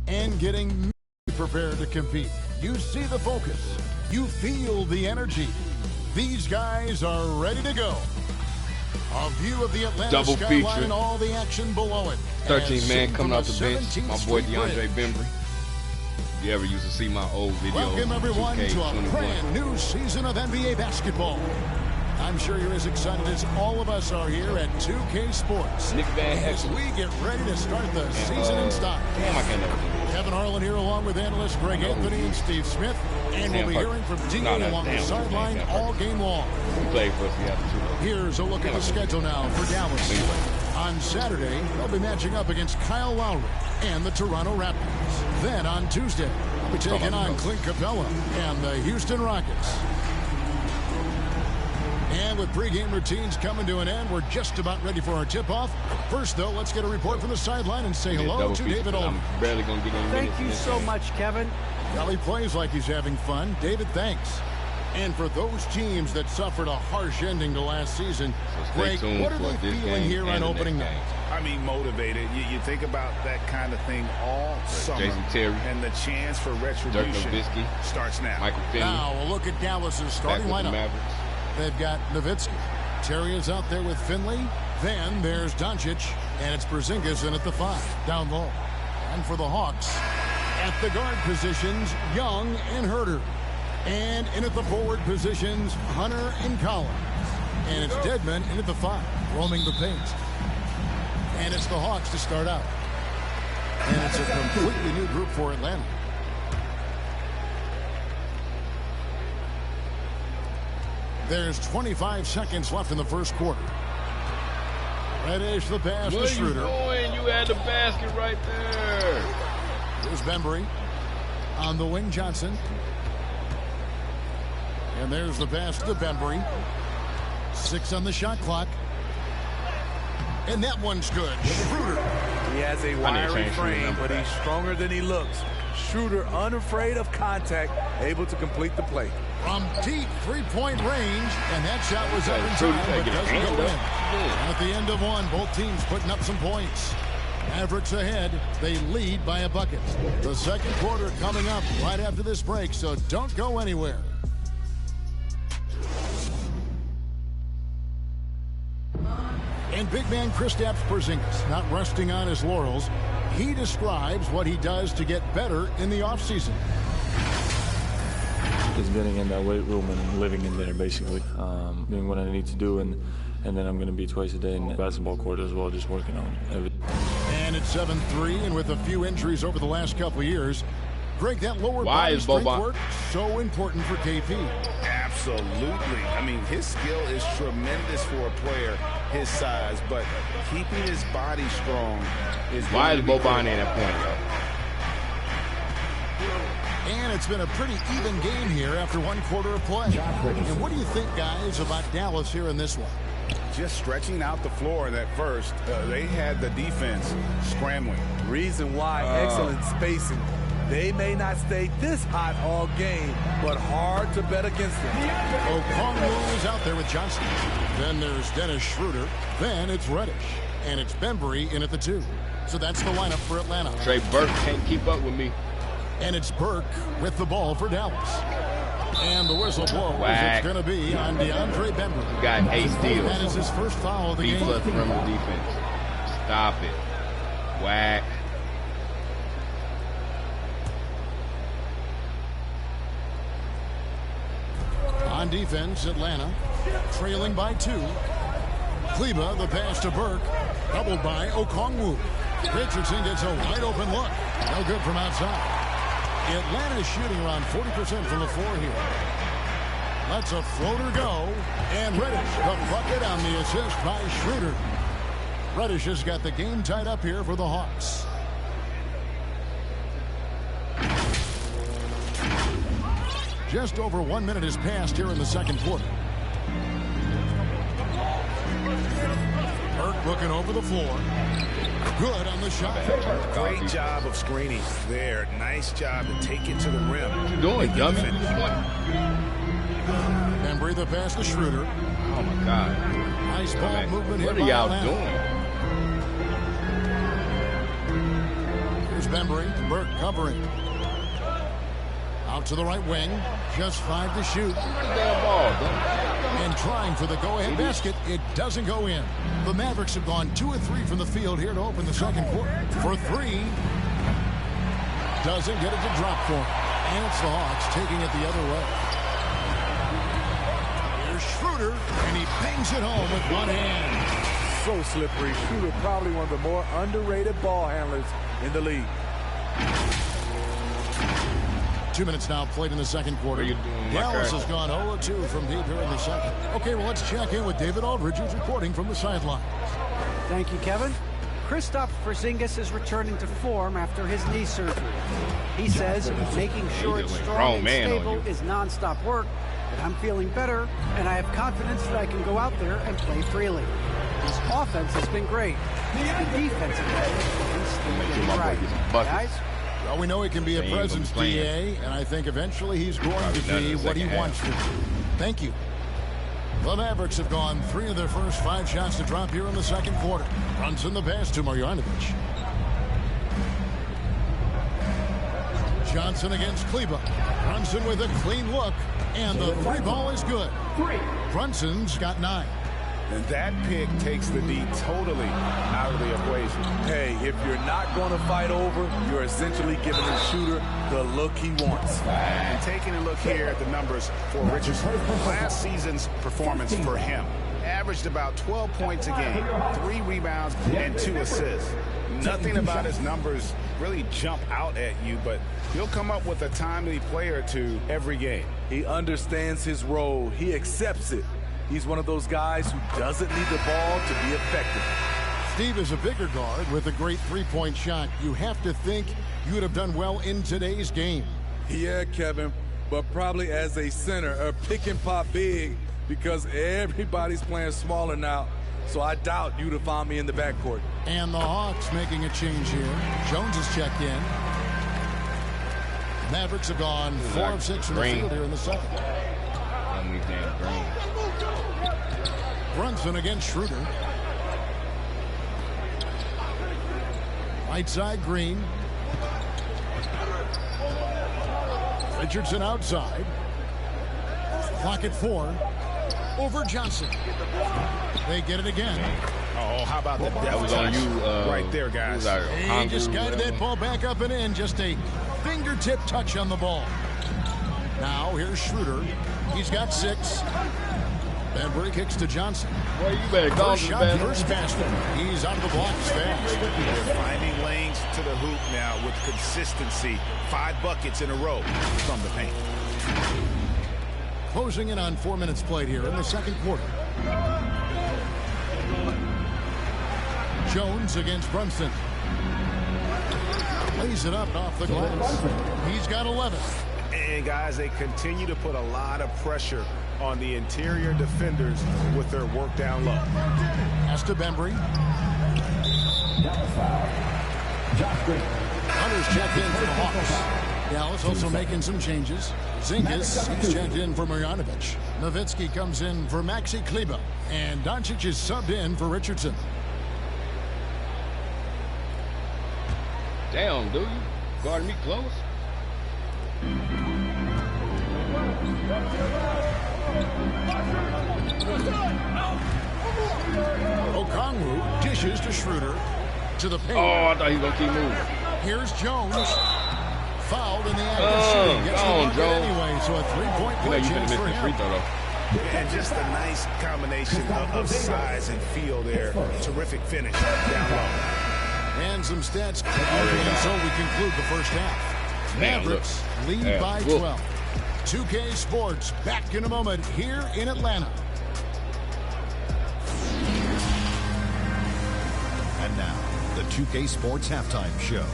and getting prepared to compete. You see the focus. You feel the energy. These guys are ready to go. A view of the Atlanta double skyline feature. And all the action below it. 13 man coming off the bench. My boy DeAndre Bridge. Bembry. If you ever used to see my old videos. Welcome everyone to a 2K21. brand new season of NBA basketball. I'm sure you're as excited as all of us are here at 2K Sports Nick Van as Exel. we get ready to start the season in style. Damn, I can't never do this. Kevin Harlan here along with analysts Greg Anthony and Steve Smith. And we'll be hearing from D along the sideline all game long. We played for us, we have two. Here's a look at the schedule now for Dallas. On Saturday, they'll be matching up against Kyle Lowry and the Toronto Raptors. Then on Tuesday, they'll be taking on Clint Capella and the Houston Rockets. And with pregame routines coming to an end, we're just about ready for our tip-off. First, though, let's get a report from the sideline and say hello to David Olden. I'm barely going to get any minutes. Thank you so much, Kevin. Well, he plays like he's having fun. David, thanks. And for those teams that suffered a harsh ending to last season, Greg, what are they feeling here on opening night? I mean, motivated. You think about that kind of thing all summer. Jason Terry. And the chance for retribution starts now. Michael Finley. Now, we'll look at Dallas's starting lineup. Mavericks. They've got Nowitzki. Terry is out there with Finley. Then there's Doncic, and it's Porzingis in at the 5, down low. And for the Hawks, at the guard positions, Young and Herter. And in at the forward positions, Hunter and Collins. And it's Dedmon in at the 5, roaming the paint. And it's the Hawks to start out. And it's a completely new group for Atlanta. There's 25 seconds left in the first quarter. Reddish the pass to Schroeder. What are you doing? You had the basket right there. Here's Bembry. On the wing, Johnson. And there's the pass to Bembry. 6 on the shot clock. And that one's good. Schroeder. He has a wiry frame, but he's stronger than he looks. Schroeder, unafraid of contact, able to complete the play. From deep three-point range, and that shot was up in time, but doesn't go in. And at the end of one, both teams putting up some points. Mavericks ahead. They lead by a bucket. The second quarter coming up right after this break, so don't go anywhere. And big man Kristaps Porzingis, not resting on his laurels. He describes what he does to get better in the offseason. Just getting in that weight room and living in there, basically. Doing what I need to do, and then I'm going to be twice a day in the basketball court as well, just working on everything. And it's 7-3, and with a few injuries over the last couple of years, Greg, that lower body strength work so important for KP. Absolutely. I mean, his skill is tremendous for a player his size, but keeping his body strong is Why is Boban in that point, though? And it's been a pretty even game here after one quarter of play. And what do you think, guys, about Dallas here in this one? Just stretching out the floor in that first. They had the defense scrambling. Reason why, excellent spacing. They may not stay this hot all game, but hard to bet against them. Okongwu is out there with Johnson. Then there's Dennis Schroeder. Then it's Reddish. And it's Bembry in at the 2. So that's the lineup for Atlanta. Trey Burke can't keep up with me. And it's Burke with the ball for Dallas. And the whistle blows. It's going to be on DeAndre Bembry. He got 8 steals. That is his first foul of the game. B+ perimeter defense. Stop it. Whack. On defense, Atlanta trailing by 2. Kleba, the pass to Burke, doubled by Okongwu. Richardson gets a wide open look. No good from outside. Atlanta is shooting around 40% from the floor here. Lets a floater go. And Reddish, the bucket on the assist by Schroeder. Reddish has got the game tied up here for the Hawks. Just over 1 minute has passed here in the second quarter. Burke looking over the floor. Good on the shot. Great job of screening there. Nice job to take it to the rim. What you doing, dummy? Bembry the pass to Schroeder. Oh, my God. Nice ball movement here. What are y'all doing? Here's Bembry. Burke covering. Out to the right wing. Just 5 to shoot. And trying for the go-ahead basket. It doesn't go in. The Mavericks have gone 2 of 3 from the field here to open the second quarter. For 3. Doesn't get it to drop for him. And it's the Hawks taking it the other way. Here's Schroeder, and he bangs it home with one hand. So slippery. Schroeder probably one of the more underrated ball handlers in the league. 2 minutes now played in the second quarter. Dallas has gone 0-2 from deep here in the second. Okay, well, let's check in with David Aldridge, who's reporting from the sidelines. Thank you, Kevin. Kristaps Porzingis is returning to form after his knee surgery. He says making sure it's strong and stable is nonstop work, but I'm feeling better, and I have confidence that I can go out there and play freely. His offense has been great. The defense has been right. Guys? Well, we know he can be a presence, DA, and I think eventually he's going to be what he wants to be. Thank you. The Mavericks have gone 3 of their first 5 shots to drop here in the second quarter. Brunson the pass to Marjanovic. Johnson against Kleba. Brunson with a clean look, and the 3 ball is good. Brunson's got 9. And that pick takes the D totally out of the equation. Hey, if you're not going to fight over, you're essentially giving the shooter the look he wants. And taking a look here at the numbers for Richardson. Last season's performance for him averaged about 12 points a game, 3 rebounds, and 2 assists. Nothing about his numbers really jump out at you, but he'll come up with a timely play or 2 every game. He understands his role. He accepts it. He's one of those guys who doesn't need the ball to be effective. Steve is a bigger guard with a great 3-point shot. You have to think you would have done well in today's game. Yeah, Kevin, but probably as a center, a pick and pop big, because everybody's playing smaller now. So I doubt you'd have found me in the backcourt. And the Hawks making a change here. Jones has checked in. Mavericks have gone 4 of 6 from the field here in the second. Brunson against Schroeder. Right side, Green. Richardson outside. Clock at 4. Over Johnson. They get it again. Oh, how about that? That was on you right there, guys. He just guided that ball back up and in. Just a fingertip touch on the ball. Now here's Schroeder. He's got 6. Bembry kicks to Johnson. Boy, you better go first shot, first basket. He's out of the blocks fast. They're finding lanes to the hoop now with consistency. 5 buckets in a row from the paint. Closing in on 4 minutes played here in the second quarter. Jones against Brunson. Lays it up off the glass. He's got 11. And guys, they continue to put a lot of pressure on the interior defenders with their work down low. Pass to Bembry. Hunter's checked in for the Hawks. Dallas also making some changes. Porzingis, he's checked in for Marjanovic. Nowitzki comes in for Maxi Kleba. And Doncic is subbed in for Richardson. Damn, dude. Guarding me close. Okongwu dishes to Schroeder. To the paint. Oh, I thought he was going to keep moving. Here's Jones. Fouled in the act of shooting. Gets the bucket anyway, so a 3-point play chance for him. And just a nice combination of size and feel there. Terrific finish down low. And some stats. And so we conclude the first half. Mavericks lead by 12. 2K Sports back in a moment here in Atlanta. And now, the 2K Sports Halftime Show.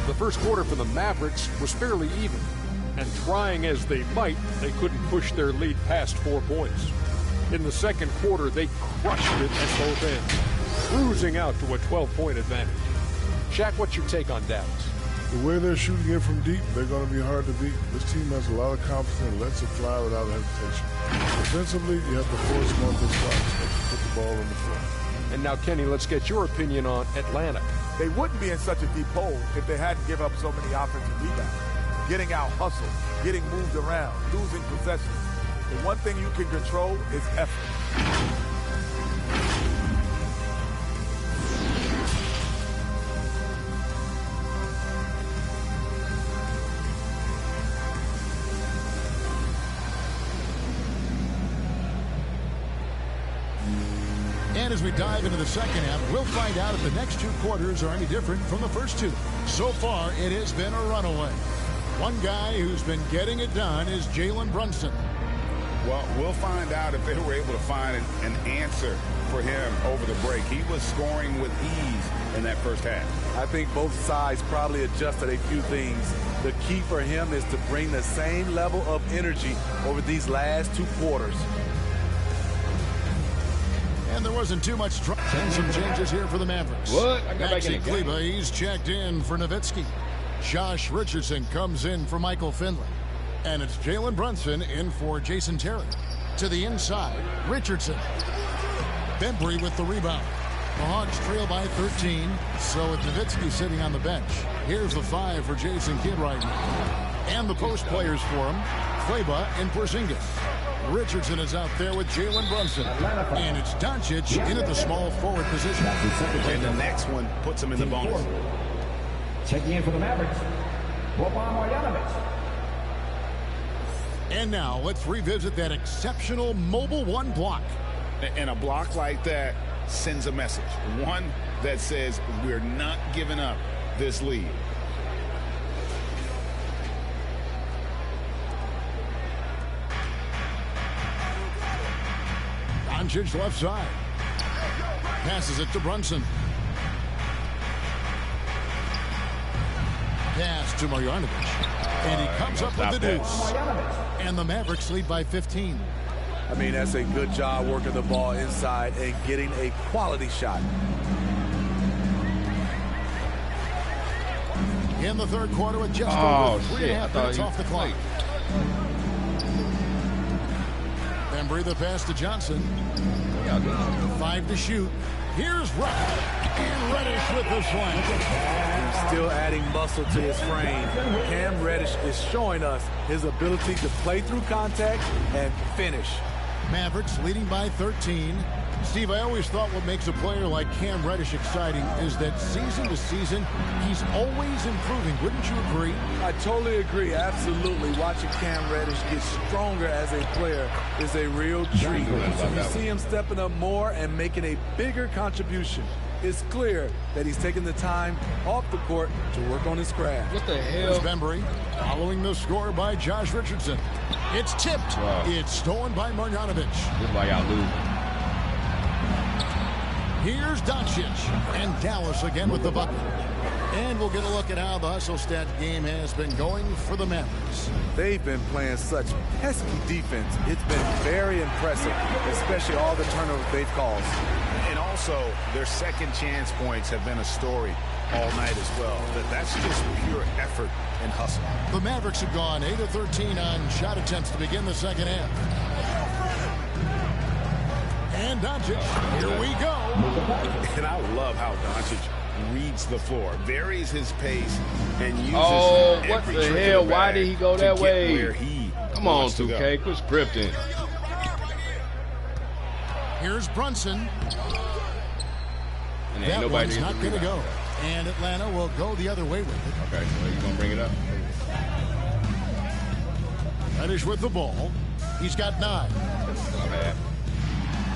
The first quarter for the Mavericks was fairly even, and trying as they might, they couldn't push their lead past 4 points. In the second quarter, they crushed it at both ends. cruising out to a 12-point advantage. Shaq, what's your take on Dallas? The way they're shooting it from deep, they're going to be hard to beat. This team has a lot of confidence and lets it fly without hesitation. Defensively, you have to force them on big shots to put the ball on the floor. And now, Kenny, let's get your opinion on Atlanta. They wouldn't be in such a deep hole if they hadn't given up so many offensive rebounds. Getting out hustled, getting moved around, losing possessions. The one thing you can control is effort. And as we dive into the second half, we'll find out if the next two quarters are any different from the first two. So far, it has been a runaway. One guy who's been getting it done is Jalen Brunson. Well, we'll find out if they were able to find an answer for him over the break. He was scoring with ease in that first half. I think both sides probably adjusted a few things. The key for him is to bring the same level of energy over these last two quarters. And there wasn't too much trouble. And some changes here for the Mavericks. What? I got back in the game. Kleba, he's checked in for Nowitzki. Josh Richardson comes in for Michael Finley. And it's Jalen Brunson in for Jason Terry. To the inside, Richardson. Bembry with the rebound. The Hawks trail by 13, so with Nowitzki sitting on the bench. Here's the 5 for Jason Kidd right now. And the post players for him, Kleba and Porzingis. Richardson is out there with Jalen Brunson. And it's Doncic in at the small forward position. And the next one puts him in the bonus. Checking in for the Mavericks, Marjanovic. And now let's revisit that exceptional Mobile One block. And a block like that sends a message. One that says we're not giving up this lead. Doncic left side. Passes it to Brunson. Pass to Marjanovic. And he comes up with the deuce. And the Mavericks lead by 15. I mean, that's a good job working the ball inside and getting a quality shot. In the third quarter with just over 3.5 minutes off the clock. Bembry the pass to Johnson. 5 to shoot. Here's Ruff. And Reddish with the slam. Still adding muscle to his frame. Cam Reddish is showing us his ability to play through contact and finish. Mavericks leading by 13. Steve, I always thought what makes a player like Cam Reddish exciting is that season to season, he's always improving. Wouldn't you agree? I totally agree. Absolutely. Watching Cam Reddish get stronger as a player is a real treat. You see him stepping up more and making a bigger contribution. It's clear that he's taking the time off the court to work on his craft. What the hell? Here's Bembry following the score by Josh Richardson. It's tipped. Wow. It's stolen by Marjanovic. Looks like I lose. Here's Doncic and Dallas again with the bucket. And we'll get a look at how the hustle stat game has been going for the Mavericks. They've been playing such pesky defense. It's been very impressive, especially all the turnovers they've caused. And also, their second chance points have been a story all night as well. That's just pure effort and hustle. The Mavericks have gone 8 of 13 on shot attempts to begin the second half. And Doncic, here we go. And I love how Doncic reads the floor, varies his pace, and uses what the hell? Why did he go that way? Come on, 2K, quit scripting. Here's Brunson. And that one's not going to go. And Atlanta will go the other way with it. Okay, so you're going to bring it up? Reddish with the ball. He's got 9.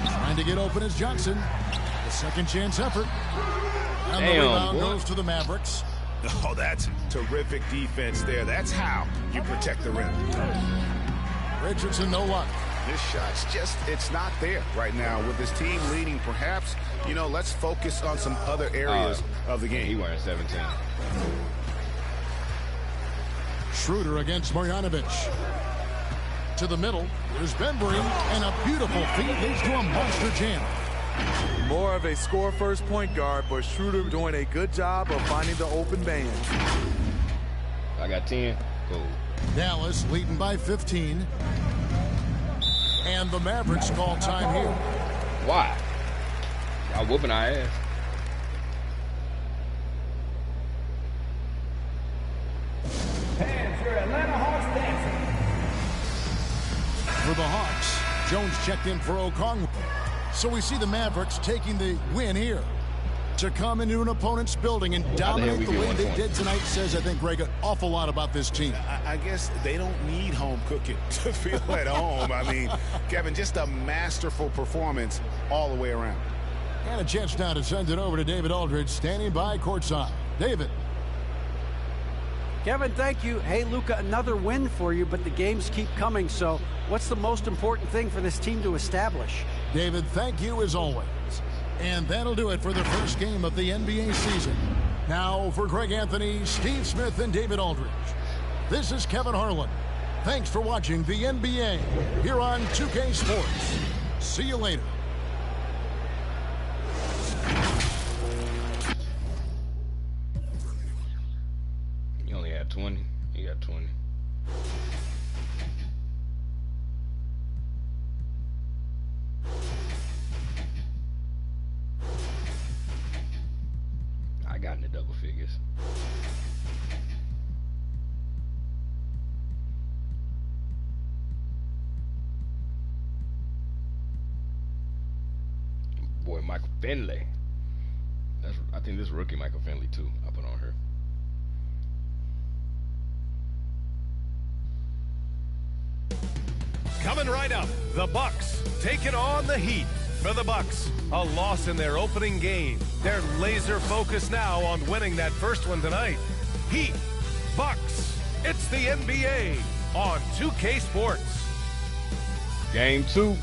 Trying to get open is Johnson. The second chance effort. And the rebound goes to the Mavericks. Oh, that's terrific defense there. That's how you protect the rim. Richardson, no luck. This shot's just, it's not there right now. With his team leading, perhaps, you know, let's focus on some other areas of the game. He wearing 17. Schroeder against Marjanovic. To the middle, there's Bembry, and a beautiful feed leads to a monster jam. More of a score-first point guard, but Schroeder doing a good job of finding the open man. I got 10. Cool. Dallas leading by 15. And the Mavericks call time here. Why? Y'all whooping our ass. Fans, your Atlanta Hawks dancing. For the Hawks, Jones checked in for Okongwu. So we see the Mavericks taking the win here. To come into an opponent's building and dominate the way they did tonight says, I think, Greg, an awful lot about this team. I guess they don't need home cooking to feel at home. I mean, Kevin, just a masterful performance all the way around. And a chance now to send it over to David Aldridge, standing by courtside. David. Kevin, thank you. Hey, Luka, another win for you, but the games keep coming. So what's the most important thing for this team to establish? David, thank you as always. And that'll do it for the first game of the NBA season. Now for Greg Anthony, Steve Smith, and David Aldridge. This is Kevin Harlan. Thanks for watching the NBA here on 2K Sports. See you later. You only had 20. You got 20. I got in the double figures. Boy, Michael Finley. I think this rookie Michael Finley too. I put on her. Coming right up, the Bucks taking on the Heat. For the Bucks, a loss in their opening game. They're laser focused now on winning that first one tonight. Heat, Bucks, it's the NBA on 2K Sports. Game 2.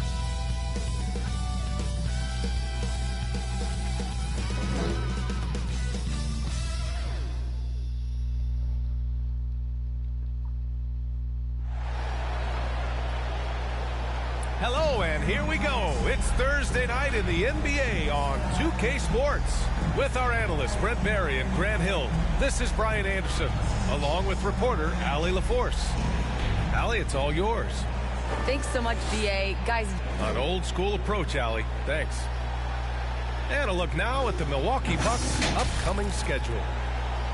Hello, and here we go. It's Thursday night in the NBA on 2K Sports. With our analysts, Brent Barry and Grant Hill, this is Brian Anderson, along with reporter Allie LaForce. Allie, it's all yours. Thanks so much, BA. Guys. An old school approach, Allie. Thanks. And a look now at the Milwaukee Bucks' upcoming schedule.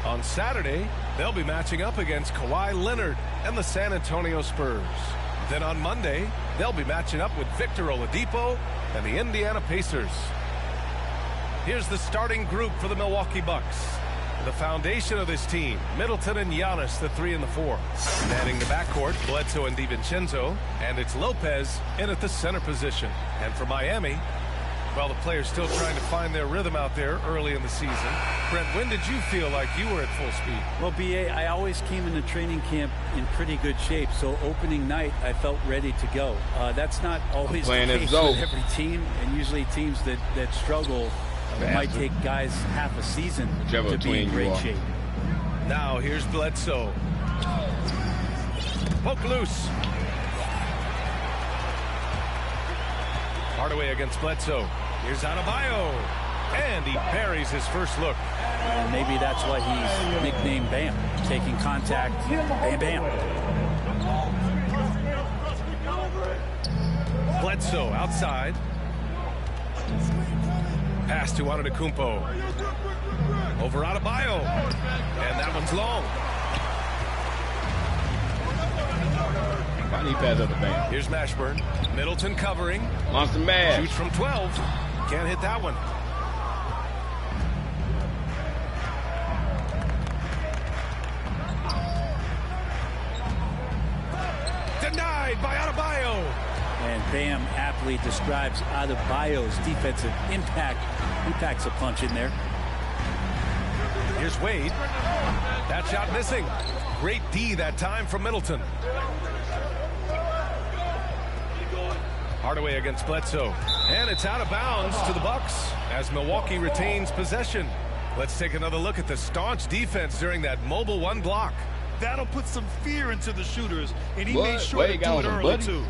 On Saturday, they'll be matching up against Kawhi Leonard and the San Antonio Spurs. Then on Monday, they'll be matching up with Victor Oladipo and the Indiana Pacers. Here's the starting group for the Milwaukee Bucks. The foundation of this team, Middleton and Giannis, the 3 and the 4. Manning the backcourt, Bledsoe and DiVincenzo, and it's Lopez in at the center position. And for Miami, well, the players still trying to find their rhythm out there early in the season. Brent, when did you feel like you were at full speed? Well, BA, I always came into training camp in pretty good shape, so opening night I felt ready to go. That's not always the case with every team, and usually teams that struggle might take guys half a season to be in great shape. Now here's Bledsoe. Poke loose. Hardaway against Bledsoe. Here's Adebayo. And he buries his first look. And maybe that's why he's nicknamed Bam. Taking contact, bam, bam. Bledsoe outside. Pass to Antetokounmpo. Over Adebayo. And that one's long. I need pass up the bank. Here's Mashburn. Middleton covering. Monster Mash. Shoots from 12. Can't hit that one. Denied by Adebayo. And Bam aptly describes Adebayo's defensive impact. He packs a punch in there. Here's Wade. That shot missing. Great D that time from Middleton. Hardaway against Bledsoe. And it's out of bounds to the Bucks as Milwaukee retains possession. Let's take another look at the staunch defense during that mobile one block. That'll put some fear into the shooters, and he made sure to do it early, too.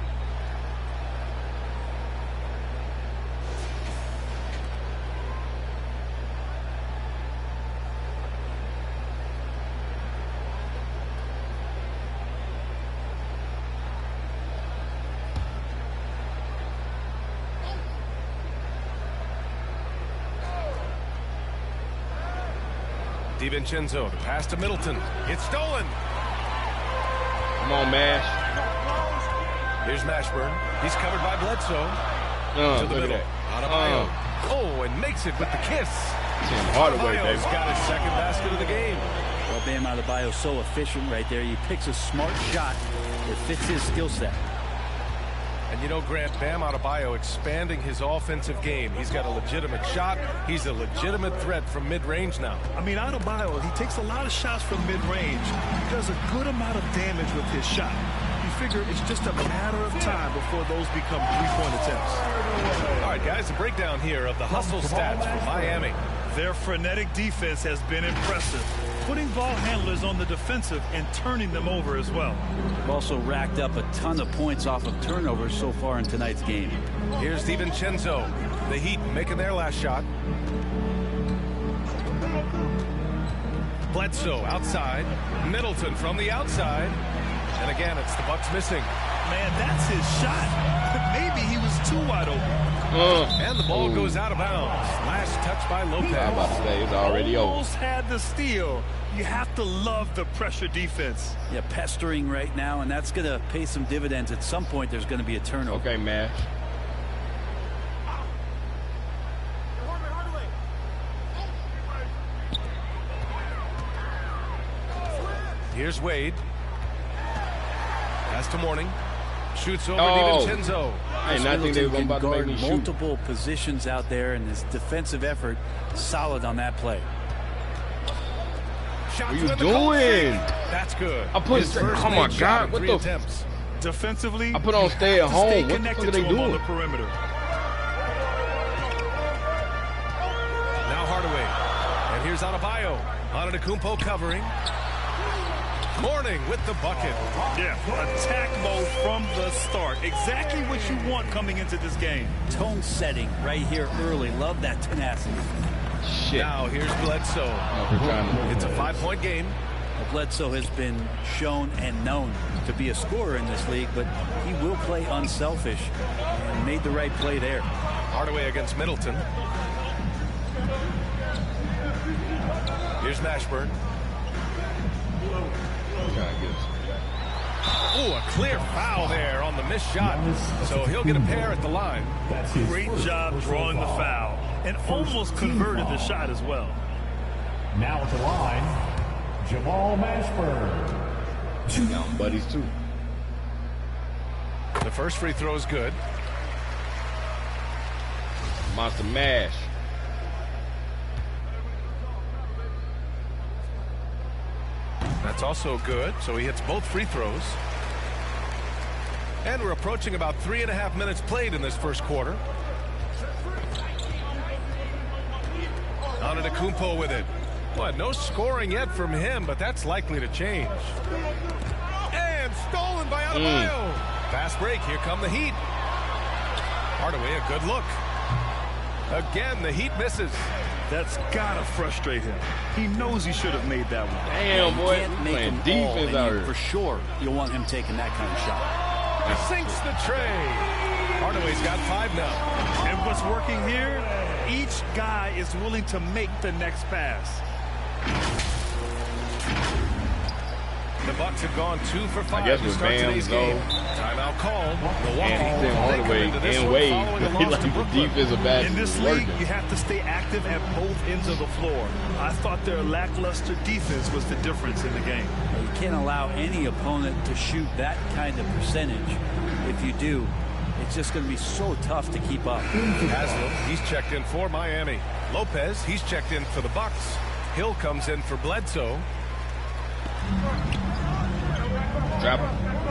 DiVincenzo to pass to Middleton. It's stolen. Come on, Mash. Here's Mashburn. He's covered by Bledsoe. To the middle. Adebayo. Oh, and makes it with the kiss. Adebayo's got his second basket of the game. Well, Bam Adebayo's so efficient right there. He picks a smart shot that fits his skill set. And you know, Grant, Bam Adebayo expanding his offensive game. He's got a legitimate shot. He's a legitimate threat from mid-range now. I mean, Adebayo, he takes a lot of shots from mid-range. He does a good amount of damage with his shot. You figure it's just a matter of time before those become three-point attempts. All right, guys, a breakdown here of the hustle stats for Miami. Their frenetic defense has been impressive, putting ball handlers on the defensive and turning them over as well. They've also racked up a ton of points off of turnovers so far in tonight's game. Here's DiVincenzo. The Heat making their last shot. Bledsoe outside. Middleton from the outside. And again, it's the Bucks missing. Man, that's his shot. Maybe he was too wide open. And the ball goes out of bounds. Last touch by Lopez. I'm about to say it's already over. Almost had the steal. You have to love the pressure defense. Yeah, pestering right now, and that's going to pay some dividends. At some point, there's going to be a turnover. Okay, Mash. Here's Wade. Pass to Mourning. Shoots over DiVincenzo. I did not think they were about to make me shoot. Multiple positions out there, and his defensive effort solid on that play. What are you doing? That's good. I put oh my God, what the attempts. Defensively, I put on stay at home. What the fuck are they doing? On the perimeter. Now Hardaway. And here's Adebayo. Antetokounmpo covering. Mourning with the bucket. Yeah, attack mode from the start. Exactly what you want coming into this game. Tone setting right here early. Love that tenacity. Shit. Now here's Bledsoe. It's a 5-point game. Well, Bledsoe has been shown and known to be a scorer in this league, but he will play unselfish and made the right play there. Hardaway against Middleton. Here's Mashburn. Ooh, a clear foul there on the missed shot. So he'll get a pair at the line. Great job drawing the foul and almost converted the shot as well. Now at the line, Jamal Mashburn. Now buddies too. The first free throw is good. Monster Mash. That's also good. So he hits both free throws. And we're approaching about 3.5 minutes played in this first quarter. Antetokounmpo with it. What? No scoring yet from him, but that's likely to change. And stolen by Adebayo. Fast break. Here come the Heat. Hardaway, a good look. Again, the Heat misses. That's gotta frustrate him. He knows he should have made that one. Damn, boy. Playing defense out here. For sure, you'll want him taking that kind of shot. Sinks the tray. Hardaway's got 5 now. And what's working here, each guy is willing to make the next pass. The Bucks have gone 2 for 5 to start today's game. Timeout called. Milwaukee. Hardaway and Wade. He like the defensive bad. In this league, you have to stay active at both ends of the floor. I thought their lackluster defense was the difference in the game. You can't allow any opponent to shoot that kind of percentage. If you do, it's just going to be so tough to keep up. Haslam, he's checked in for Miami. Lopez, he's checked in for the Bucks. Hill comes in for Bledsoe.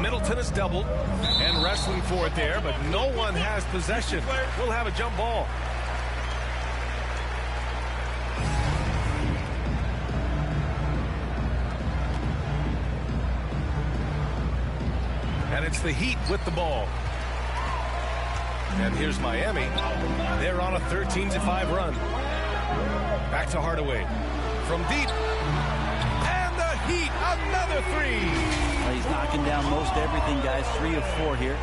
Middleton is doubled and wrestling for it there, but no one has possession. We'll have a jump ball. And it's the Heat with the ball. And here's Miami. They're on a 13-5 run. Back to Hardaway. From deep. And the Heat, another 3. Well, he's knocking down most everything, guys. 3 of 4 here.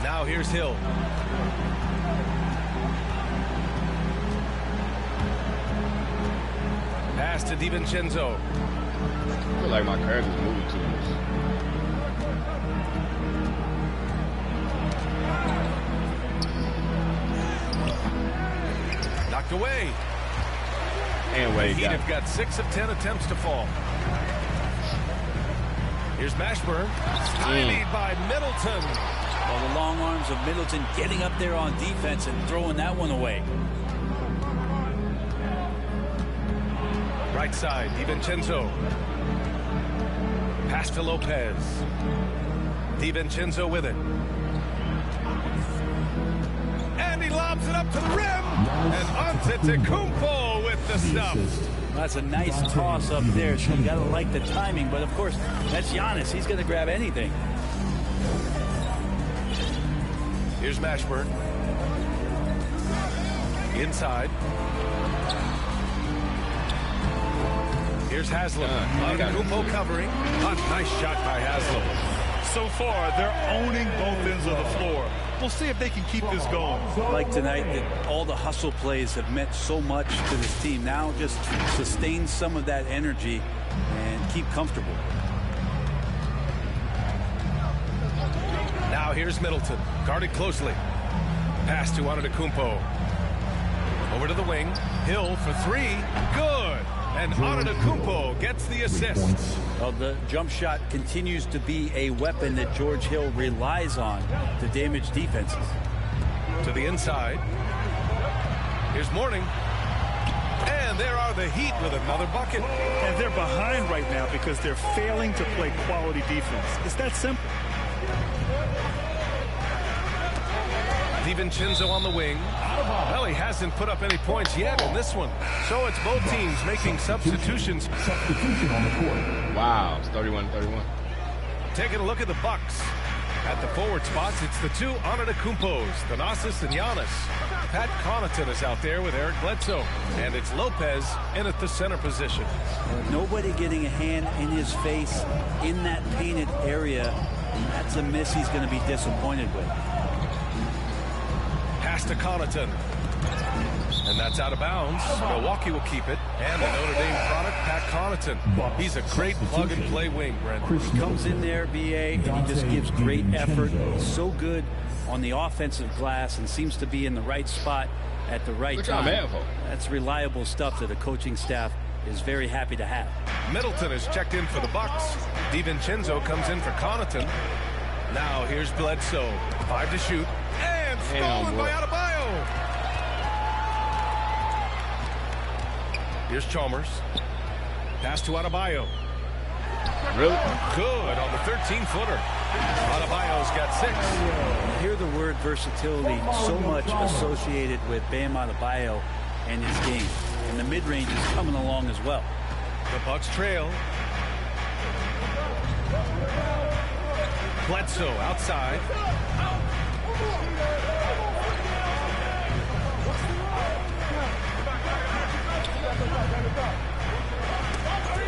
Now here's Hill. Pass to DiVincenzo. I feel like my character's moving too much. Knocked away. And Wade Heat have got 6 of 10 attempts to fall. Here's Mashburn. Stymied by Middleton. Well, the long arms of Middleton getting up there on defense and throwing that one away. Right side, DiVincenzo. Pass to Lopez. DiVincenzo with it. And he lobs it up to the rim. And Antetokounmpo with the stuff. That's a nice toss up there, so you got to like the timing. But, of course, that's Giannis. He's going to grab anything. Here's Mashburn. Inside. Here's Haslam. Antetokounmpo covering. A nice shot by Haslam. So far, they're owning both ends of the floor. We'll see if they can keep this going. Like tonight, that all the hustle plays have meant so much to this team. Now just sustain some of that energy and keep comfortable. Now here's Middleton. Guarded closely. Pass to Antetokounmpo. Over to the wing. Hill for 3. Good. And Antetokounmpo gets the assist. Well, the jump shot continues to be a weapon that George Hill relies on to damage defenses. To the inside. Here's Mourning. And there are the Heat with another bucket. And they're behind right now because they're failing to play quality defense. It's that simple. DiVincenzo on the wing. Well, he hasn't put up any points yet in this one. So it's both teams making substitutions. Substitution on the court. Wow, it's 31-31. Taking a look at the Bucks. At the forward spots, it's the two Antetokounmpos, Thanasis and Giannis. Pat Connaughton is out there with Eric Bledsoe. And it's Lopez in at the center position. Nobody getting a hand in his face in that painted area. That's a miss he's going to be disappointed with. Pass to Connaughton. And that's out of bounds. Milwaukee will keep it. And the Notre Dame product, Pat Connaughton. He's a great plug-and-play wing, Brent. He comes in there, BA, and he just gives great effort. He's so good on the offensive glass and seems to be in the right spot at the right time. That's reliable stuff that the coaching staff is very happy to have. Middleton is checked in for the Bucks. DiVincenzo comes in for Connaughton. Now here's Bledsoe. 5 to shoot. And stolen by Adebayo. Here's Chalmers. Pass to Adebayo. Really? Good on the 13-footer. Adebayo's got 6. You hear the word versatility so much associated with Bam Adebayo and his game. And the mid-range is coming along as well. The Bucks trail. Bledsoe outside.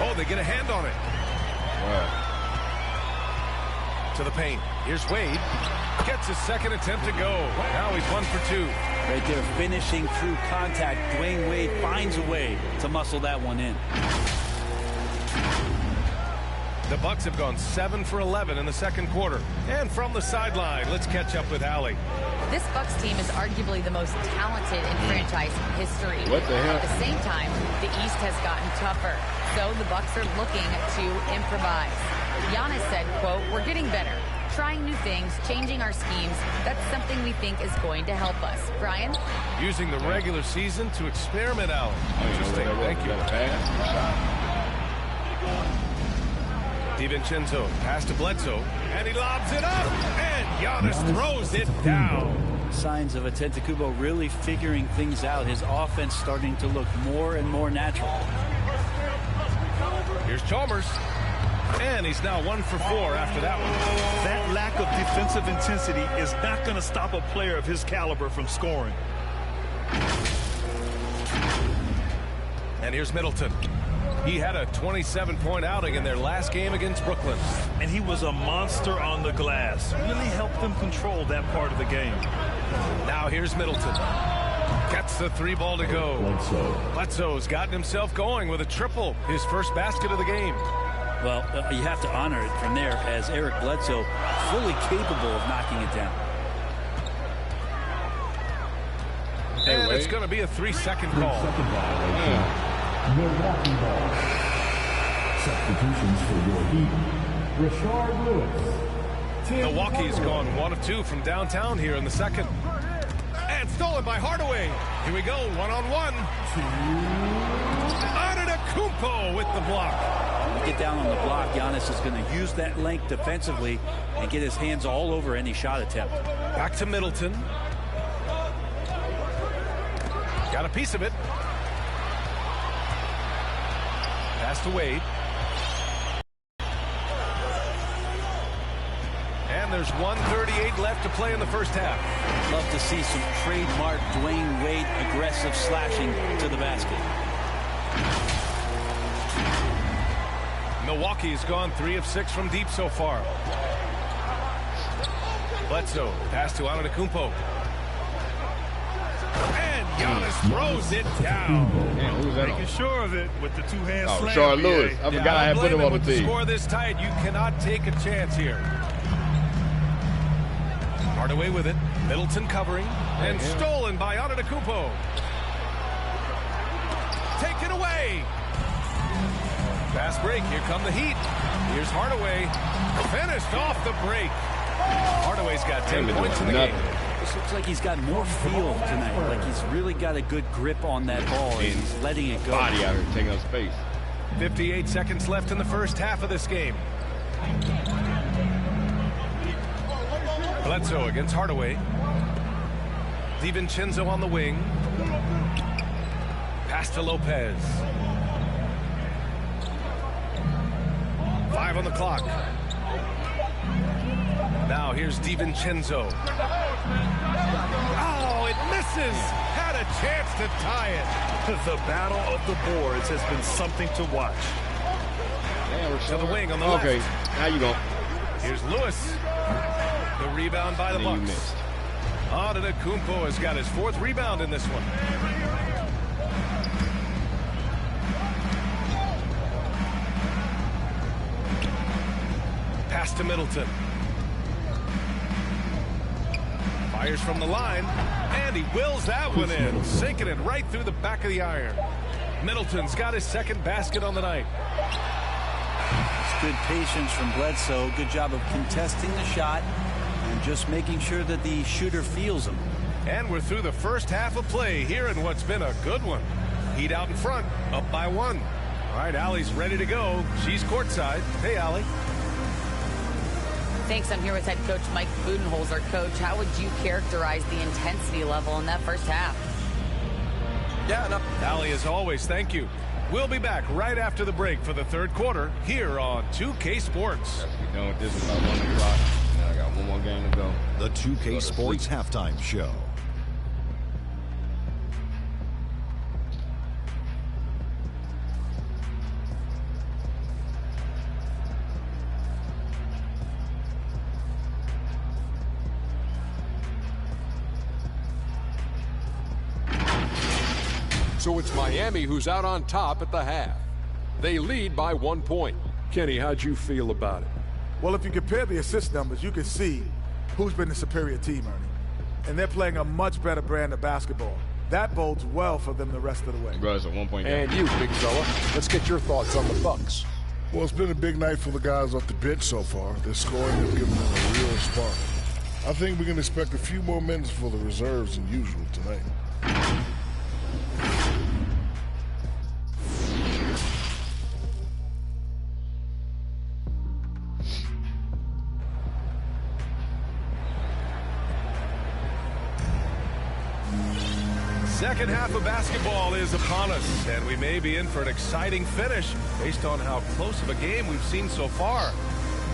Oh, they get a hand on it. Wow. To the paint. Here's Wade. Gets his second attempt to go. Now he's 1 for 2. Right there, finishing through contact. Dwayne Wade finds a way to muscle that one in. The Bucks have gone 7 for 11 in the second quarter. And from the sideline, let's catch up with Allie. This Bucks team is arguably the most talented in franchise history. What the hell? At the same time, the East has gotten tougher. So the Bucks are looking to improvise. Giannis said, quote, "We're getting better, trying new things, changing our schemes. That's something we think is going to help us." Brian? Using the regular season to experiment out. Interesting. Thank you. DiVincenzo, pass to Bledsoe, and he lobs it up, and Giannis throws it down. Signs of Antetokounmpo really figuring things out. His offense starting to look more and more natural. Here's Chalmers, and he's now 1 for 4 after that one. That lack of defensive intensity is not going to stop a player of his caliber from scoring. And here's Middleton. He had a 27-point outing in their last game against Brooklyn. And he was a monster on the glass. Really helped them control that part of the game. Now here's Middleton. Gets the 3 ball to go. Bledsoe's gotten himself going with a triple. His first basket of the game. Well, you have to honor it from there, as Eric Bledsoe fully capable of knocking it down. And it's going to be a 3-second call. Milwaukee Bucks. Substitutions for your Heat. Rashard Lewis. Milwaukee's gone 1 of 2 from downtown here in the second. And stolen by Hardaway. Here we go, 1-on-1. Antetokounmpo with the block. When you get down on the block, Giannis is going to use that length defensively and get his hands all over any shot attempt. Back to Middleton. Got a piece of it. Pass to Wade. And there's 1:38 left to play in the first half. Love to see some trademark Dwayne Wade aggressive slashing to the basket. Milwaukee's gone 3 of 6 from deep so far. Bledsoe, pass to Antetokounmpo. And Giannis throws it down. Man, who's that? Making sure of it with the 2-hand slam. Rashard Lewis. I forgot I had put him on the team. Score this tight. You cannot take a chance here. Hardaway with it. Middleton covering. And stolen by Antetokounmpo. Taken away. Fast break. Here come the Heat. Here's Hardaway. Finished off the break. Hardaway's got 10 points in the game. This looks like he's got more feel tonight. Like he's really got a good grip on that ball. And he's letting it go. Body out here taking up space. 58 seconds left in the first half of this game. Bledsoe against Hardaway. DiVincenzo on the wing. Pass to Lopez. 5 on the clock. Now here's DiVincenzo. Oh, it misses. Had a chance to tie it. The battle of the boards has been something to watch. To the wing on the left. Okay, now you go. Here's Lewis. The rebound by the Bucks. Antetokounmpo has got his 4th rebound in this one. Pass to Middleton. Fires from the line, and he wills that one in, sinking it right through the back of the iron. Middleton's got his 2nd basket on the night. It's good patience from Bledsoe. Good job of contesting the shot and just making sure that the shooter feels him. And we're through the first half of play here in what's been a good one. Heat out in front, up by 1. All right, Allie's ready to go. She's courtside. Hey, Allie. Thanks. I'm here with head coach Mike Budenholzer. Coach, how would you characterize the intensity level in that first half? Allie, as always, thank you. We'll be back right after the break for the 3rd quarter here on 2K Sports. We're done with this about 1 o'clock. Now I got 1 more game to go. The 2K Sports Halftime Show. So it's Miami who's out on top at the half. They lead by 1 point. Kenny, how'd you feel about it? Well, if you compare the assist numbers, you can see who's been the superior team, Ernie. And they're playing a much better brand of basketball. That bodes well for them the rest of the way. Bro, it's a 1 point game. And you, big fella, let's get your thoughts on the Bucks. Well, it's been a big night for the guys off the bench so far. Their scoring has given them a real spark. I think we can expect a few more minutes for the reserves than usual tonight. Second half of basketball is upon us, and we may be in for an exciting finish based on how close of a game we've seen so far.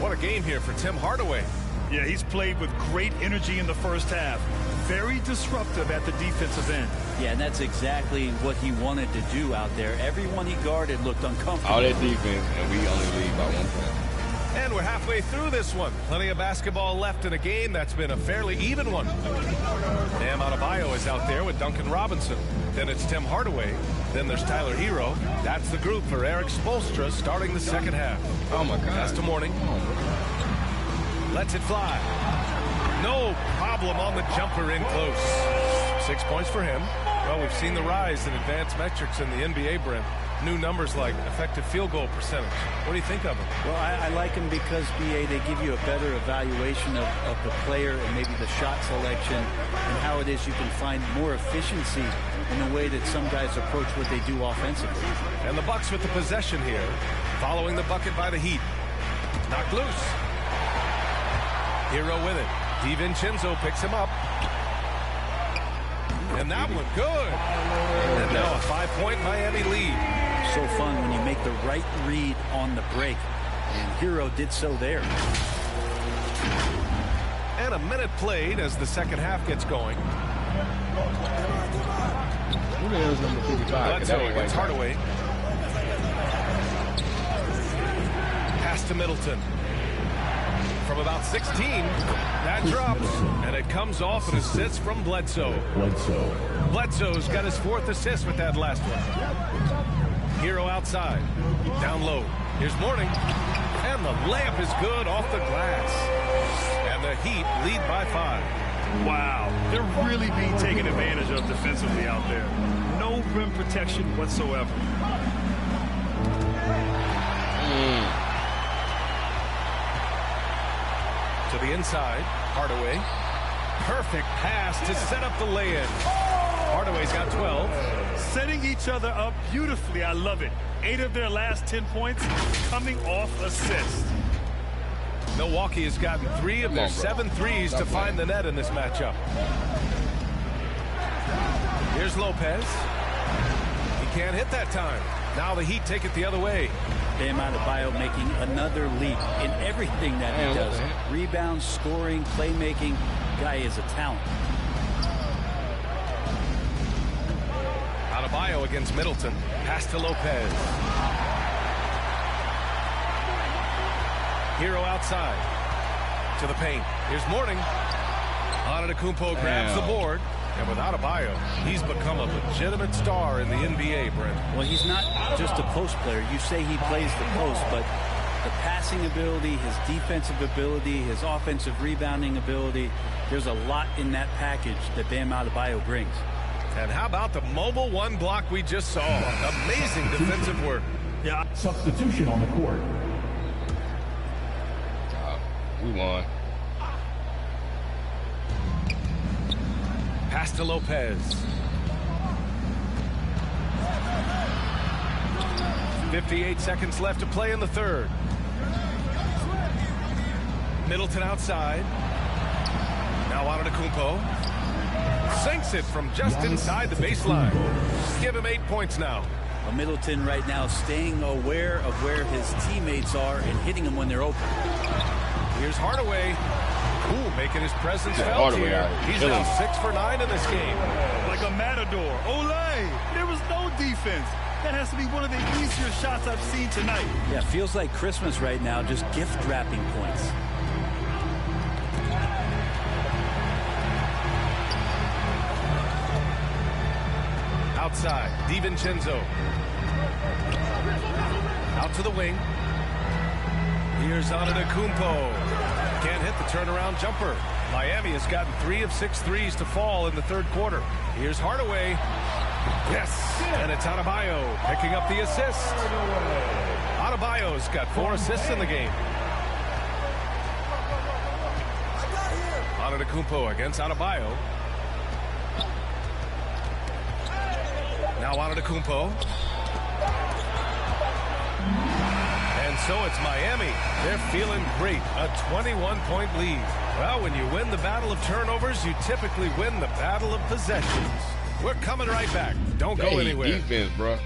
What a game here for Tim Hardaway. Yeah, he's played with great energy in the first half. very disruptive at the defensive end. Yeah, and that's exactly what he wanted to do out there. Everyone he guarded looked uncomfortable. All that defense, and we only lead by 1 point. And we're halfway through this one. Plenty of basketball left in a game that's been a fairly even one. Bam Adebayo is out there with Duncan Robinson. Then it's Tim Hardaway. Then there's Tyler Hero. That's the group for Eric Spoelstra starting the second half. Oh, my God. That's to Mourning. Lets it fly. No problem on the jumper in close. 6 points for him. Well, we've seen the rise in advanced metrics in the NBA, Brent. New numbers like effective field goal percentage. What do you think of him? Well, I like him because, BA, they give you a better evaluation of the player and maybe the shot selection and how it is you can find more efficiency in the way that some guys approach what they do offensively. And the Bucks with the possession here, following the bucket by the Heat. Knocked loose. Hero with it. DiVincenzo picks him up. And that one good. And now a 5-point Miami lead. So fun when you make the right read on the break. And Hero did so there. And a minute played as the second half gets going. Who the hell is number 55? Bledsoe against Hardaway. Pass to Middleton. From about 16, that drops, and it comes off an assist from Bledsoe. Bledsoe's got his 4th assist with that last one. Hero outside, down low. Here's Mourning, and the layup is good off the glass. And the Heat lead by 5. Wow, they're really being taken advantage of defensively out there. No rim protection whatsoever. To the inside, Hardaway. Perfect pass to set up the lay-in. Hardaway's got 12. Setting each other up beautifully. I love it. 8 of their last 10 points coming off assists. Milwaukee has gotten 3 of their 7 threes to find the net in this matchup. Here's Lopez. He can't hit that time. Now the Heat take it the other way. Bam Adebayo making another leap in everything that he does. Rebounds, scoring, playmaking. Guy is a talent. Adebayo against Middleton. Pass to Lopez. Hero outside. To the paint. Here's Mourning. Antetokounmpo grabs the board. And with Adebayo, he's become a legitimate star in the NBA, Brent. Well, he's not just a post player. You say he plays the post, but the passing ability, his defensive ability, his offensive rebounding ability, there's a lot in that package that Bam Adebayo brings. And how about the mobile 1 block we just saw? Amazing defensive work. Yeah. Substitution on the court. We won. Pass to Lopez. 58 seconds left to play in the third. Middleton outside. Now Antetokounmpo. Sinks it from just inside the baseline. Give him 8 points now. Well, Middleton right now staying aware of where his teammates are and hitting them when they're open. Here's Hardaway. Ooh, making his presence felt here. He's now 6 for 9 in this game. Like a matador. Olay! There was no defense. That has to be one of the easier shots I've seen tonight. Yeah, feels like Christmas right now, just gift wrapping points. Outside, DiVincenzo. Out to the wing. Here's Antetokounmpo. Can't hit the turnaround jumper. Miami has gotten 3 of 6 threes to fall in the third quarter. Here's Hardaway. Yes, and it's Adebayo picking up the assist. Adebayo's got 4 assists in the game. Antetokounmpo against Adebayo. Now Antetokounmpo. And so it's Miami. They're feeling great. A 21-point lead. Well, when you win the battle of turnovers, you typically win the battle of possessions. We're coming right back. Don't go anywhere. Defense, bro.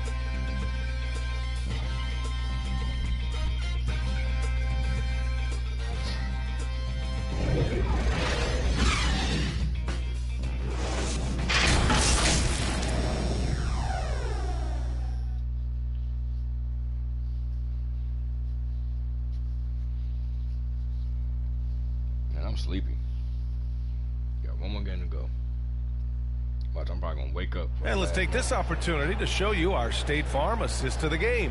sleepy. Got one more game to go. Watch, I'm probably going to wake up. And let's take this opportunity to show you our State Farm assist to the game.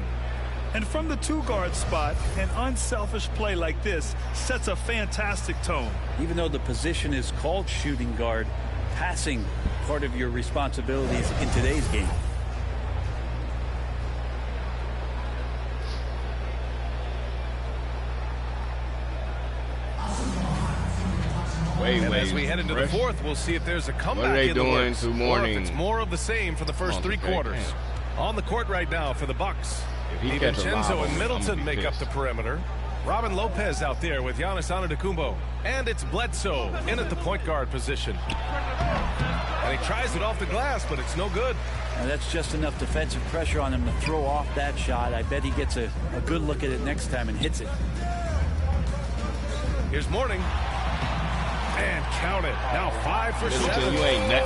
And from the 2-guard spot, an unselfish play like this sets a fantastic tone. Even though the position is called shooting guard, passing part of your responsibilities in today's game. And as we head into the fourth, we'll see if there's a comeback in the works, or if it's more of the same for the first 3 quarters. On the court right now for the Bucks. DiVincenzo and Middleton make up the perimeter. Robin Lopez out there with Giannis Antetokounmpo. And it's Bledsoe in at the point guard position. And he tries it off the glass, but it's no good. And that's just enough defensive pressure on him to throw off that shot. I bet he gets a good look at it next time and hits it. Here's Mourning. And count it. Now 5 for 7.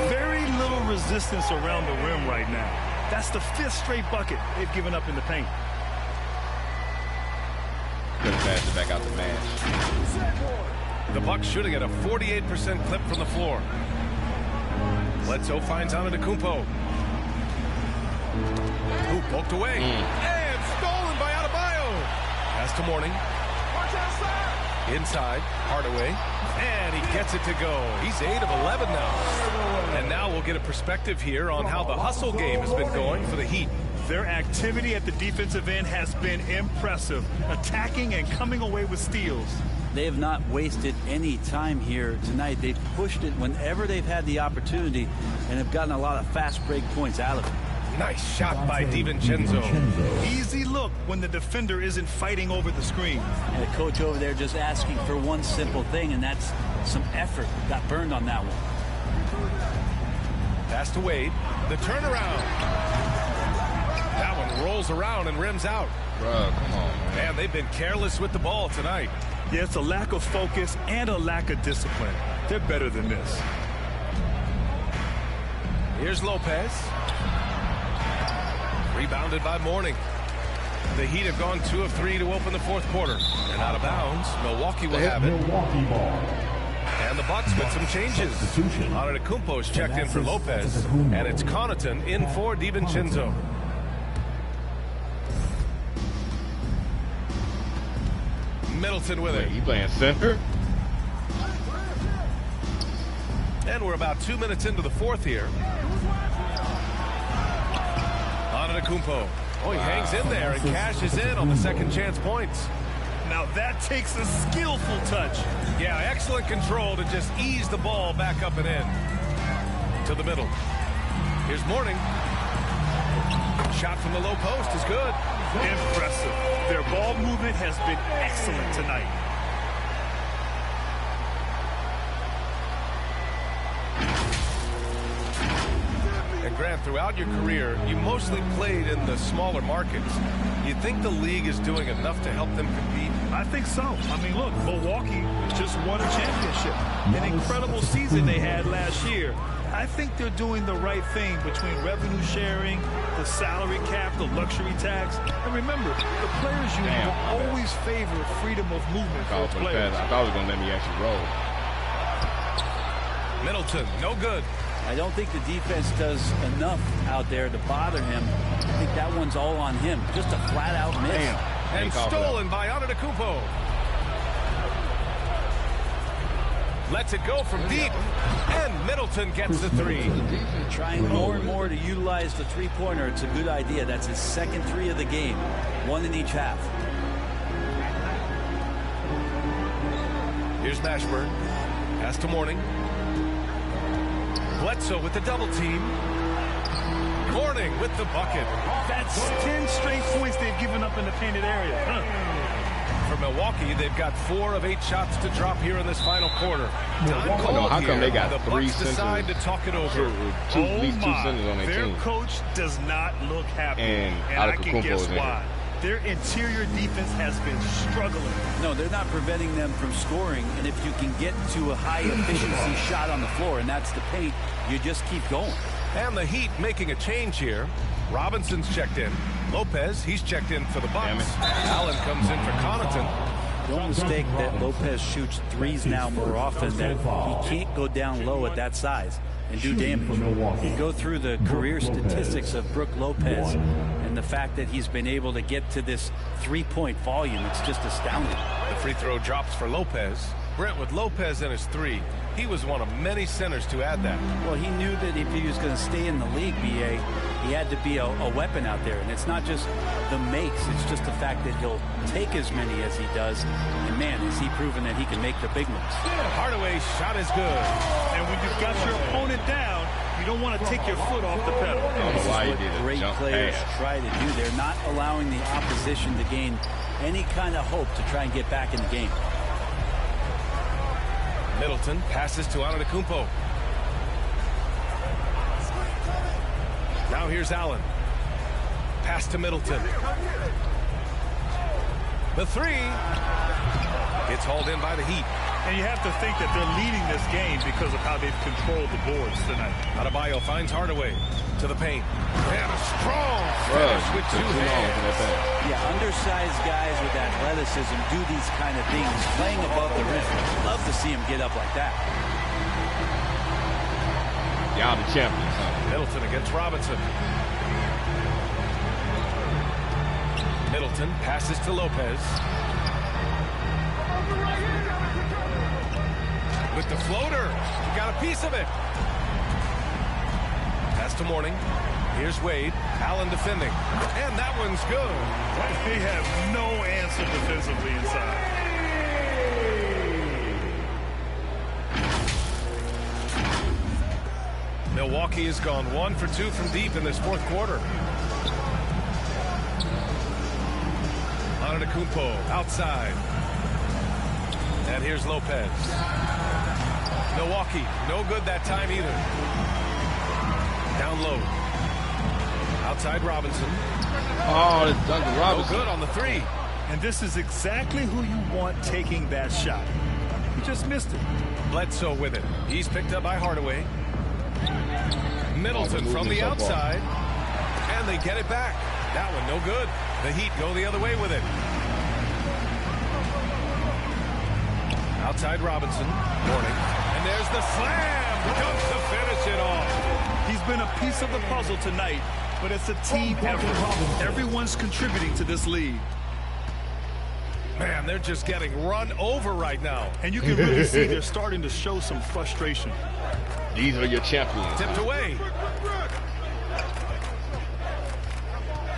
Very little resistance around the rim right now. That's the 5th straight bucket they've given up in the paint. Couldn't pass it back out the match. The Bucks shooting at a 48% clip from the floor. Bledsoe finds Antetokounmpo. Who poked away. And stolen by Adebayo. Pass to Mourning. Inside, Hardaway. And he gets it to go. He's 8 of 11 now. And now we'll get a perspective here on how the hustle game has been going for the Heat. Their activity at the defensive end has been impressive, attacking and coming away with steals. They have not wasted any time here tonight. They've pushed it whenever they've had the opportunity and have gotten a lot of fast break points out of it. Nice shot by DiVincenzo. Easy look when the defender isn't fighting over the screen. And the coach over there just asking for one simple thing, and that's some effort. Got burned on that one. Pass to Wade. The turnaround. That one rolls around and rims out. Bro, come on, man. Man, they've been careless with the ball tonight. Yeah, it's a lack of focus and a lack of discipline. They're better than this. Here's Lopez. Rebounded by Mourning. The Heat have gone 2 of 3 to open the fourth quarter. And out of bounds, Milwaukee will have it. Milwaukee ball. And the Bucks with some changes. Antetokounmpo's checked in for Lopez. And it's Connaughton in for DiVincenzo. Middleton with it. He playing center. And we're about 2 minutes into the fourth here. Antetokounmpo. Oh, he hangs in there and cashes in on the second chance points. Now that takes a skillful touch. Yeah, excellent control to just ease the ball back up and in. To the middle. Here's Mourning. Shot from the low post is good. Impressive. Their ball movement has been excellent tonight. And Grant, throughout your career, you mostly played in the smaller markets. You think the league is doing enough to help them compete? I think so. I mean, look, Milwaukee just won a championship. An incredible season they had last year. I think they're doing the right thing between revenue sharing, the salary cap, the luxury tax. And remember, the players union will always favor freedom of movement for its players. I thought it was going to let me actually roll. Middleton, no good. I don't think the defense does enough out there to bother him. I think that one's all on him. Just a flat-out miss. Damn. And stolen by Antetokounmpo. Lets it go from deep. And Middleton gets the three. Trying more and more to utilize the three-pointer. It's a good idea. That's his second three of the game. One in each half. Here's Mashburn. Pass to Mourning. Bledsoe with the double team. Mourning with the bucket. That's 10 straight points they've given up in the painted area. For Milwaukee, they've got 4 of 8 shots to drop here in this final quarter. How come they got the 3 Bucks decide to talk it over? At least 2 centers on their team. team. Their coach does not look happy. And I can guess why. Their interior defense has been struggling. No, they're not preventing them from scoring. And if you can get to a high-efficiency shot on the floor, and that's the paint, you just keep going. And the Heat making a change here. Robinson's checked in. Lopez, he's checked in for the Bucks. Allen comes in for Connaughton. Don't mistake that Lopez shoots threes now more often, that he can't go down low at that size and do damage. You go through the career statistics of Brook Lopez and the fact that he's been able to get to this three-point volume, it's just astounding. The free throw drops for Lopez. Brent, with Lopez in his three, he was one of many centers to add that. Well, he knew that if he was going to stay in the league, BA, he had to be a weapon out there. And it's not just the makes, it's just the fact that he'll take as many as he does. And man, has he proven that he can make the big ones. Hardaway's shot is good. And when you've got your opponent down, you don't want to take your foot off the pedal. This is what great players try to do. They're not allowing the opposition to gain any kind of hope to try and get back in the game. Middleton passes to Antetokounmpo. Now here's Allen. Pass to Middleton. The three. It's hauled in by the Heat. And you have to think that they're leading this game because of how they've controlled the boards tonight. Adebayo finds Hardaway to the paint. And a strong finish with two hands. Yeah, undersized guys with athleticism do these kind of things, playing above the rim. Love to see him get up like that. Y'all the champions, huh? Middleton against Robinson. Middleton passes to Lopez. With the floater, he got a piece of it. Pass to Mourning. Here's Wade. Allen defending. And that one's good. They have no answer defensively inside. Milwaukee has gone 1 for 2 from deep in this fourth quarter. Antetokounmpo outside. And here's Lopez. Milwaukee, no good that time either. Down low. Outside Robinson. Oh, it's Duncan Robinson. No good on the three. And this is exactly who you want taking that shot. He just missed it. Bledsoe with it. He's picked up by Hardaway. Middleton from the outside. And they get it back. That one no good. The Heat go the other way with it. Outside Robinson. Mourning. And there's the slam. Comes to finish it off. He's been a piece of the puzzle tonight, but it's a team effort. Everyone's contributing to this lead. Man, they're just getting run over right now. And you can really see they're starting to show some frustration. These are your champions. Tipped away.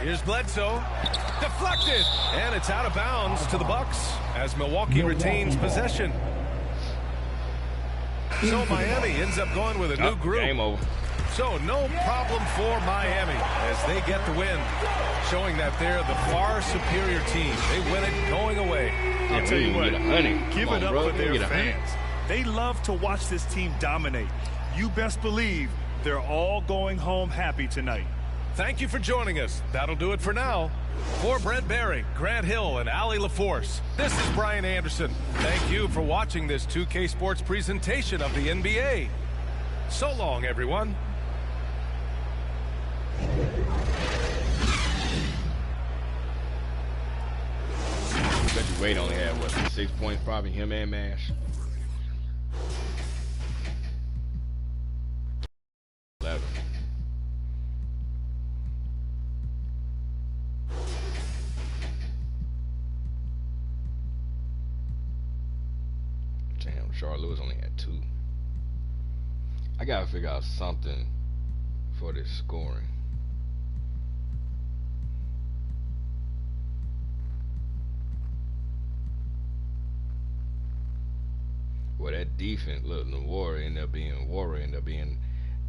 Here's Bledsoe. Deflected. And it's out of bounds to the Bucks as Milwaukee retains possession. So Miami ends up going with a new group. Game over. So no problem for Miami as they get the win, showing that they're the far superior team. They win it going away. I'll tell you what, give it up for their fans. They love to watch this team dominate. You best believe they're all going home happy tonight. Thank you for joining us. That'll do it for now. For Brent Barry, Grant Hill, and Allie LaForce, this is Brian Anderson. Thank you for watching this 2K Sports presentation of the NBA. So long, everyone. Bet you Wade only had, what, 6 points probably, him and Mash? 11. Damn, Charlotte Lewis only had 2. I gotta figure out something for this scoring. Well, that defense, look, the Warrior ended up being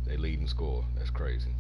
their leading scorer. That's crazy.